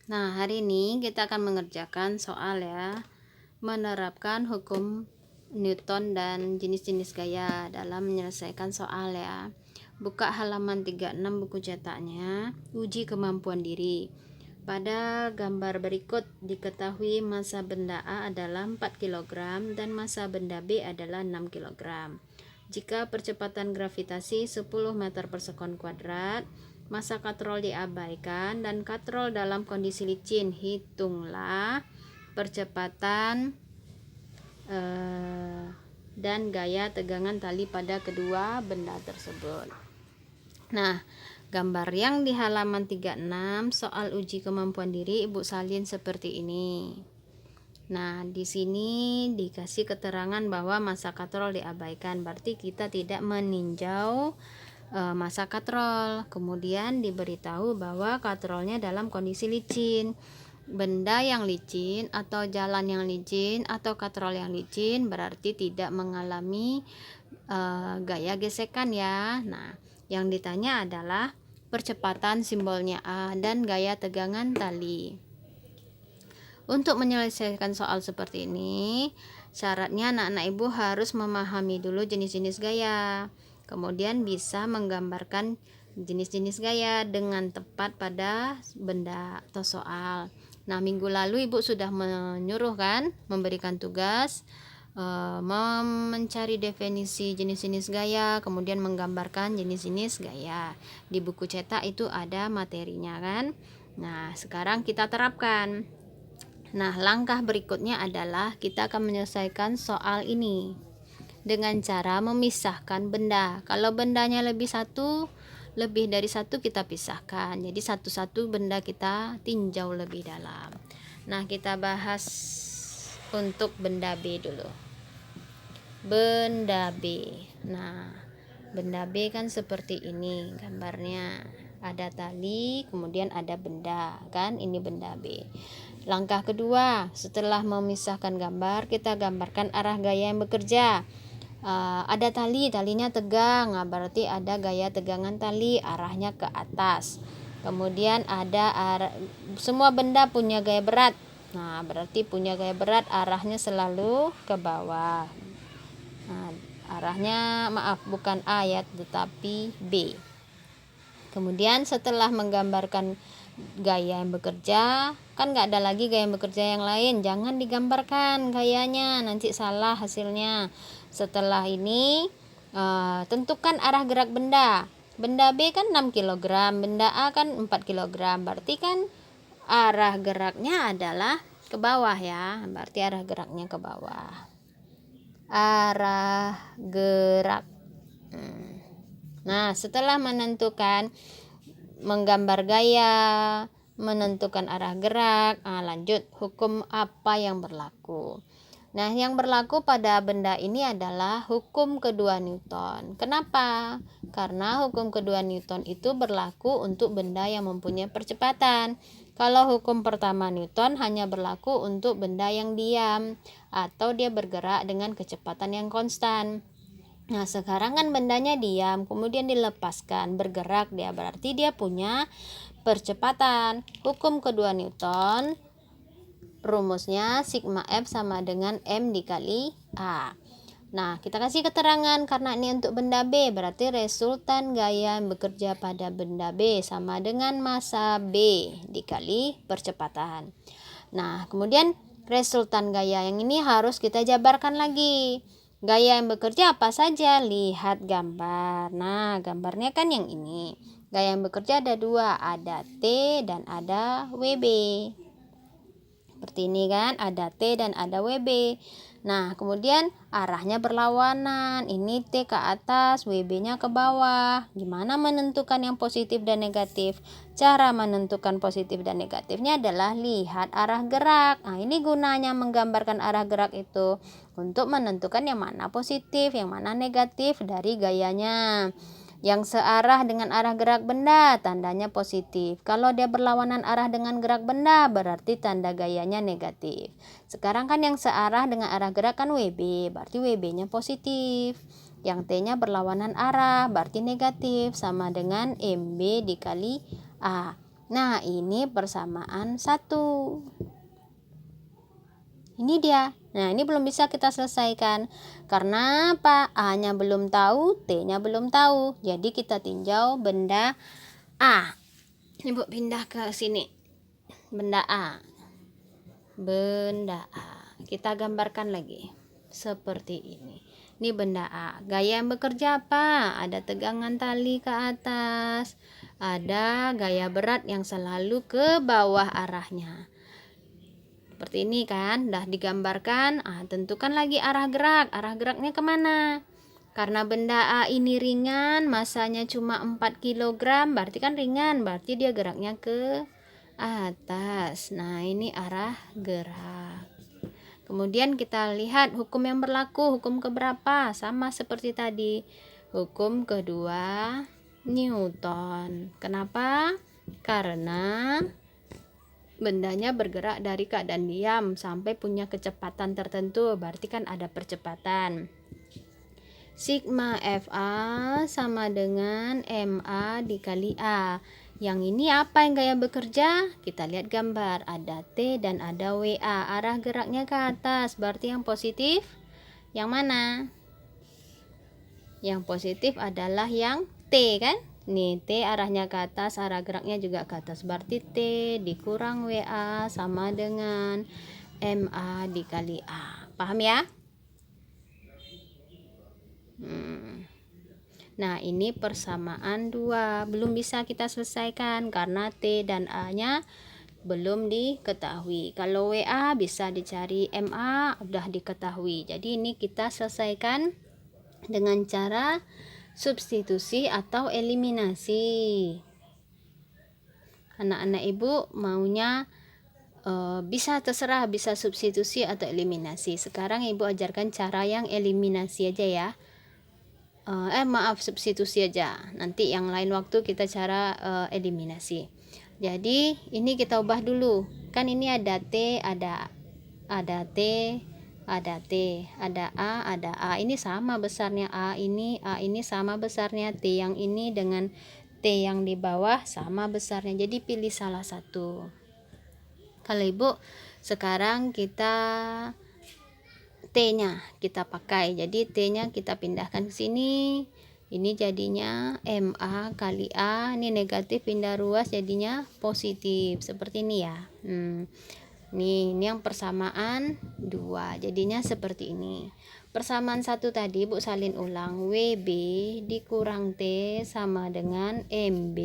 Nah, hari ini kita akan mengerjakan soal ya, menerapkan hukum Newton dan jenis-jenis gaya dalam menyelesaikan soal ya. Buka halaman 36 buku cetaknya, uji kemampuan diri. Pada gambar berikut diketahui massa benda A adalah 4 kg dan massa benda B adalah 6 kg. Jika percepatan gravitasi 10 meter per sekon kuadrat, masa katrol diabaikan dan katrol dalam kondisi licin, hitunglah percepatan dan gaya tegangan tali pada kedua benda tersebut. Nah, gambar yang di halaman 36 soal uji kemampuan diri Ibu salin seperti ini. Nah, di sini dikasih keterangan bahwa massa katrol diabaikan, berarti kita tidak meninjau massa katrol. Kemudian diberitahu bahwa katrolnya dalam kondisi licin. Benda yang licin atau jalan yang licin atau katrol yang licin berarti tidak mengalami gaya gesekan ya. Nah, yang ditanya adalah percepatan simbolnya A dan gaya tegangan tali. Untuk menyelesaikan soal seperti ini, syaratnya anak-anak ibu harus memahami dulu jenis-jenis gaya, kemudian bisa menggambarkan jenis-jenis gaya dengan tepat pada benda atau soal. Nah, minggu lalu ibu sudah menyuruh kan, memberikan tugas mencari definisi jenis-jenis gaya, kemudian menggambarkan jenis-jenis gaya. Di buku cetak itu ada materinya kan. Nah, sekarang kita terapkan. Nah, langkah berikutnya adalah kita akan menyelesaikan soal ini dengan cara memisahkan benda. Kalau bendanya lebih dari satu kita pisahkan. Jadi satu-satu benda kita tinjau lebih dalam. Nah, kita bahas untuk benda B dulu. Benda B. Nah, benda B kan seperti ini gambarnya. Ada tali, kemudian ada benda, kan? Ini benda B. Langkah kedua, setelah memisahkan gambar, kita gambarkan arah gaya yang bekerja. Ada talinya tegang, berarti ada gaya tegangan tali, arahnya ke atas. Kemudian ada semua benda punya gaya berat. Nah, berarti punya gaya berat, arahnya selalu ke bawah. Nah, arahnya bukan A ya, tetapi B. Kemudian setelah menggambarkan gaya yang bekerja, kan nggak ada lagi gaya yang bekerja yang lain, jangan digambarkan gayanya, nanti salah hasilnya. Setelah ini tentukan arah gerak benda. Benda B kan 6 kg, benda A kan 4 kg, berarti kan arah geraknya adalah ke bawah ya, berarti arah geraknya ke bawah. Arah gerak. Nah, setelah menentukan menggambar gaya, menentukan arah gerak, lanjut hukum apa yang berlaku. Nah, yang berlaku pada benda ini adalah hukum kedua Newton. Kenapa? Karena hukum kedua Newton itu berlaku untuk benda yang mempunyai percepatan. Kalau hukum pertama Newton hanya berlaku untuk benda yang diam atau dia bergerak dengan kecepatan yang konstan. Nah, sekarang kan bendanya diam, kemudian dilepaskan, bergerak dia, berarti dia punya percepatan. Hukum kedua Newton, rumusnya sigma F sama dengan M dikali A. Nah, kita kasih keterangan karena ini untuk benda B, berarti resultan gaya yang bekerja pada benda B sama dengan massa B dikali percepatan. Nah, kemudian resultan gaya yang ini harus kita jabarkan lagi. Gaya yang bekerja apa saja? Lihat gambar. Nah, gambarnya kan yang ini. Gaya yang bekerja ada dua, ada T dan ada WB. Seperti ini kan, ada T dan ada WB. Nah, kemudian arahnya berlawanan. Ini T ke atas, WB-nya ke bawah. Gimana menentukan yang positif dan negatif? Cara menentukan positif dan negatifnya adalah lihat arah gerak. Nah, ini gunanya menggambarkan arah gerak itu untuk menentukan yang mana positif, yang mana negatif dari gayanya. Yang searah dengan arah gerak benda, tandanya positif. Kalau dia berlawanan arah dengan gerak benda, berarti tanda gayanya negatif. Sekarang kan yang searah dengan arah gerak kan WB, berarti WB-nya positif. Yang T-nya berlawanan arah, berarti negatif, sama dengan MB dikali A. Nah, ini persamaan 1. Ini dia. Nah, ini belum bisa kita selesaikan. Karena apa? A-nya belum tahu, T-nya belum tahu. Jadi kita tinjau benda A. Ibu pindah ke sini. Benda A. Benda A. Kita gambarkan lagi. Seperti ini. Ini benda A. Gaya yang bekerja apa? Ada tegangan tali ke atas. Ada gaya berat yang selalu ke bawah arahnya. Seperti ini kan, udah digambarkan. Tentukan lagi arah gerak. Arah geraknya kemana? Karena benda A ini ringan, masanya cuma 4 kg, berarti kan ringan, berarti dia geraknya ke atas. Nah, ini arah gerak. Kemudian kita lihat hukum yang berlaku, hukum keberapa? Sama seperti tadi. Hukum kedua Newton. Kenapa? Karena bendanya bergerak dari keadaan diam sampai punya kecepatan tertentu, berarti kan ada percepatan. Sigma FA sama dengan MA dikali A. Yang ini apa yang gaya bekerja? Kita lihat gambar, ada T dan ada WA. Arah geraknya ke atas, berarti yang positif yang mana? Yang positif adalah yang T kan? Nih, T arahnya ke atas, arah geraknya juga ke atas. Berarti T dikurang WA sama dengan MA dikali A. Paham ya? Nah, ini persamaan 2. Belum bisa kita selesaikan karena T dan A-nya belum diketahui. Kalau WA bisa dicari, MA udah diketahui. Jadi ini kita selesaikan dengan cara substitusi atau eliminasi. Anak-anak ibu maunya bisa terserah, bisa substitusi atau eliminasi. Sekarang ibu ajarkan cara yang eliminasi aja ya. Maaf, substitusi aja. Nanti yang lain waktu kita cara eliminasi. Jadi ini kita ubah dulu. Kan ini ada T, ada T, ada T, ada A. Ini sama besarnya A ini sama besarnya T yang ini dengan T yang di bawah sama besarnya. Jadi pilih salah satu. Kalau ibu sekarang kita T-nya kita pakai. Jadi T-nya kita pindahkan ke sini. Ini jadinya MA kali A. Ini negatif pindah ruas jadinya positif. Seperti ini ya. Ini yang persamaan 2. Jadinya seperti ini. Persamaan 1 tadi Ibu salin ulang. WB dikurang T sama dengan MB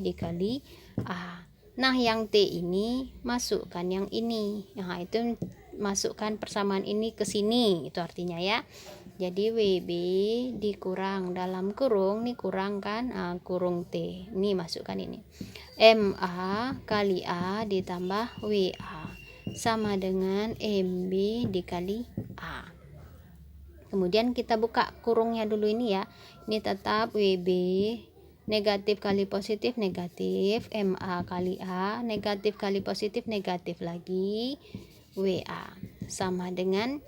dikali A. Nah, yang T ini masukkan yang ini. Nah, itu masukkan persamaan ini ke sini, itu artinya ya. Jadi WB dikurang dalam kurung, nih kurang kan, kurung T. Ini masukkan ini. MA kali A ditambah WA sama dengan MB dikali A. Kemudian kita buka kurungnya dulu ini ya. Ini tetap WB negatif kali positif negatif, MA kali A negatif kali positif negatif lagi, WA sama dengan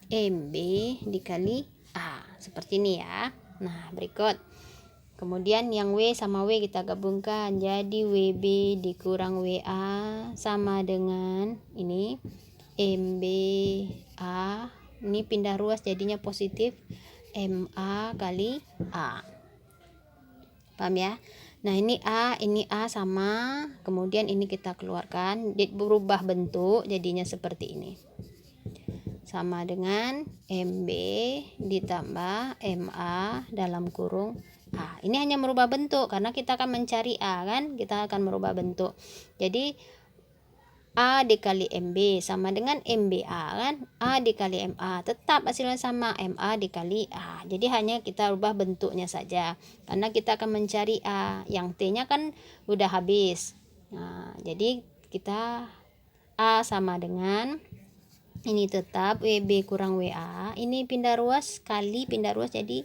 MB dikali A. Seperti ini ya. Nah, berikut. Kemudian yang W sama W kita gabungkan. Jadi WB dikurang WA sama dengan ini MB A. Ini pindah ruas jadinya positif MA kali A. Paham ya? Nah, ini A sama, kemudian ini kita keluarkan, berubah bentuk jadinya seperti ini. Sama dengan MB ditambah MA dalam kurung A. Ini hanya merubah bentuk karena kita akan mencari A kan? Kita akan merubah bentuk. Jadi A dikali MB sama dengan MBA kan, A dikali MA tetap hasilnya sama, MA dikali A. Jadi hanya kita ubah bentuknya saja karena kita akan mencari A, yang T nya kan udah habis. Nah, jadi kita A sama dengan ini tetap WB kurang WA, ini pindah ruas kali pindah ruas jadi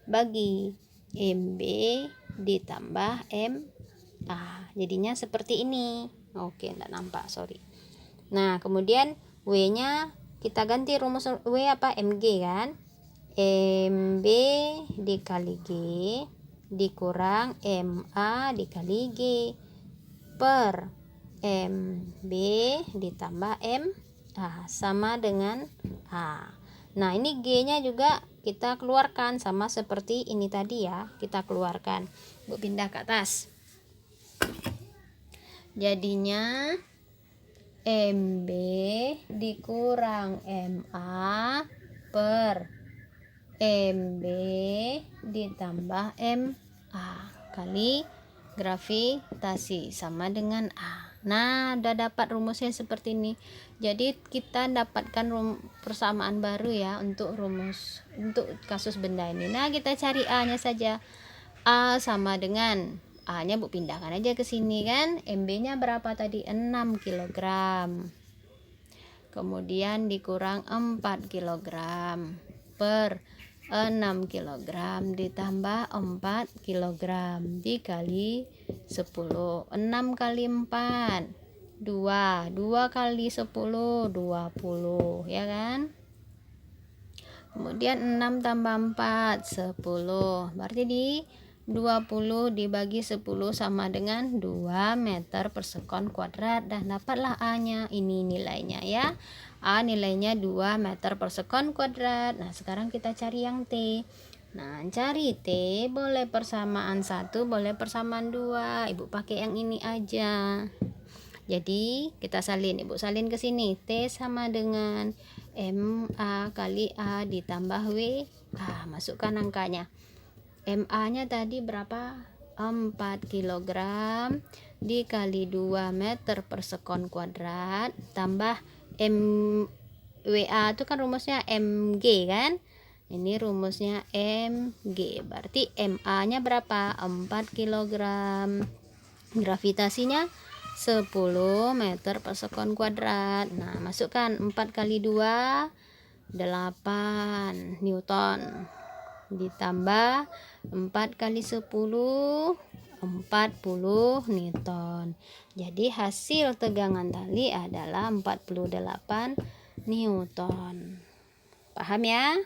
bagi MB ditambah MA, jadinya seperti ini. Oke, enggak nampak, sorry. Nah, kemudian W-nya kita ganti rumus W apa? MG kan? MB dikali G dikurang MA dikali G. per MB ditambah MA sama dengan A. Nah, ini G-nya juga kita keluarkan sama seperti ini tadi ya. Kita keluarkan. Bu pindah ke atas. Jadinya MB dikurang MA per MB ditambah MA kali gravitasi sama dengan A. Nah, udah dapat rumusnya seperti ini. Jadi kita dapatkan persamaan baru ya untuk kasus benda ini. Nah, kita cari A-nya saja. A sama dengan A-nya Bu pindahkan aja ke sini kan. MB-nya berapa tadi? 6 kg. Kemudian dikurang 4 kg per 6 kg ditambah 4 kg dikali 10. 6 kali 4 2 kali 10 20 ya kan. Kemudian 6 tambah 4 10. Berarti di 20 dibagi 10 sama dengan 2 meter per sekon kuadrat. Dan dapatlah A-nya. Ini nilainya ya. A nilainya 2 meter per sekon kuadrat. Nah, sekarang kita cari yang T. Nah, cari T boleh persamaan 1, boleh persamaan 2. Ibu pakai yang ini aja. Jadi, kita salin. Ibu salin ke sini. T sama dengan MA kali A ditambah W. Masukkan angkanya. MA-nya tadi berapa? 4 kg dikali 2 meter per sekon kuadrat tambah MWA itu kan rumusnya MG kan. Ini rumusnya MG. Berarti MA-nya berapa? 4 kg. Gravitasinya 10 meter per sekon kuadrat. Nah, masukkan 4 kali 2 8 Newton ditambah 4 kali 10 40 Newton. Jadi hasil tegangan tali adalah 48 Newton. Paham ya?